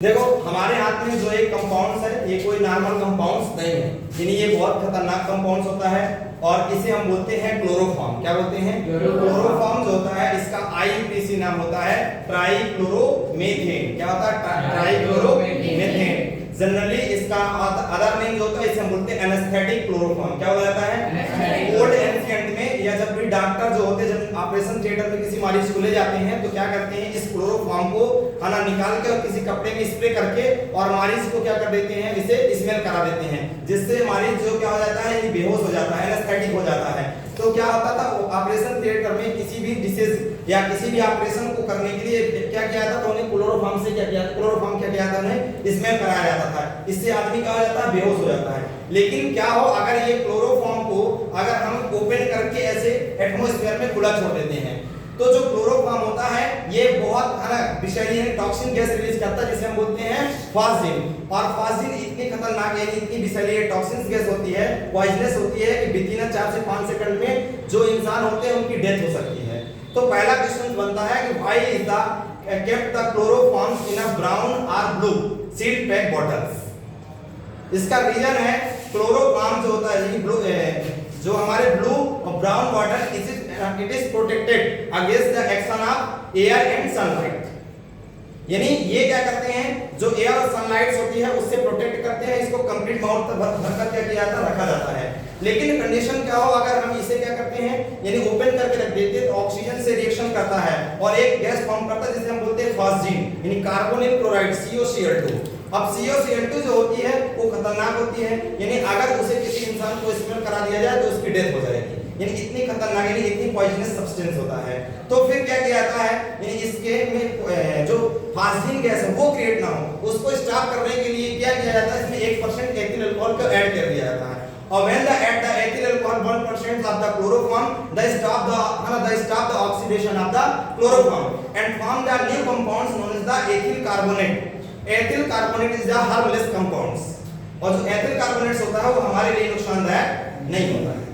देखो हमारे हाथ में जो एक कंपाउंड्स है ये कोई नॉर्मल कंपाउंड्स नहीं है, यानी ये बहुत खतरनाक कंपाउंड्स होता है और इसे हम बोलते हैं क्लोरोफॉर्म। क्या बोलते हैं? क्लोरोफॉर्म जो होता है इसका आईयूपीएसी नाम होता है ट्राइक्लोरोमेथेन। क्या होता है? ट्राइक्लोरोमेथेन। जनरली इसका अदर नेम जो होता है इसे हम बोलते हैं एनेस्थेटिक क्लोरोफॉर्म। क्या बोला जाता है? ओल्ड एंशिएंट में या जब भी डॉक्टर जो होते हैं जब ऑपरेशन थिएटर में किसी मरीज को ले जाते हैं तो क्या करते हैं, इस क्लोरोफॉर्म को खाना निकाल के और किसी कपड़े में स्प्रे करके और मरीज को क्या कर देते हैं, इसे स्मेल करा देते हैं, जिससे मरीज जो क्या हो जाता है, बेहोश हो जाता है, एनेस्थेटिक हो जाता है। तो क्या होता था, ऑपरेशन थिएटर में किसी भी डिसीज या किसी भी ऑपरेशन को करने के लिए क्या किया जाता था, उन्हें क्लोरोफॉर्म से क्या किया, क्लोरोफॉर्म क्या किया जाता है, उन्हें स्मेल कराया जाता था। इससे आदमी क्या हो जाता है, बेहोश हो जाता है। लेकिन क्या हो, अगर ये क्लोरोफॉर्म को अगर हम ओपन करके ऐसे एटमॉस्फेयर में खुला छोड़ देते हैं तो जो क्लोरोफॉर्म होता है ये बहुत विषैली टॉक्सिन गैस रिलीज करता है, जिसे हम बोलते हैं फास्जिन। और फास्जिन इतनी खतरनाक यानी इतनी विषैली टॉक्सिन गैस होती है, पॉइजनस होती है कि विदिन 4 से 5 सेकंड में जो इंसान होते हैं उनकी डेथ हो सकती है। तो पहला क्वेश्चन बनता है कि why is the kept the chloroforms in a brown और ब्लू सील्ड पैक बॉटल्स। इसका रीजन है क्लोरोफॉर्म जो होता है ब्लू जो हमारे ब्लू और brown bottle it is protected against the action of air and sunlight। यानी ये क्या करते हैं, जो एयर और सनलाइट होती है उससे प्रोटेक्ट करते हैं, इसको कंप्लीट माउथ तक भर कर क्या किया जाता है, रखा जाता है। लेकिन कंडीशन क्या हो, अगर हम इसे क्या करते हैं यानी ओपन करके रख देते तो ऑक्सीजन से रिएक्शन करता है और एक गैस फॉर्म करता है जिसे हम बोलते हैं फास्जिन यानी कार्बोनिल क्लोराइड COCl2। अब COCl2 जो होती है वो खतरनाक होती है, यानी अगर उसे किसी इंसान को स्मेल करा दिया जाए तो उसकी डेथ हो जाएगी, यानी इतनी खतरनाक यानी इतनी पॉइजनस सब्सटेंस होता है। तो फिर क्या किया जाता है, यानी इसके में जो फास्जिन गैस है वो क्रिएट ना हो उसको स्टॉप करने के लिए क्या किया जाता है, इसमें 1% एथिल अल्कोहल को ऐड कर दिया जाता है। और when the add the ethyl alcohol 1% of the chloroform they stop the oxidation of the chloroform and form the new compounds known as the ethyl carbonate। Ethyl carbonate is the harmless compounds और जो ethyl carbonates होता है वो हमारे लिए नुकसानदायक नहीं होता है।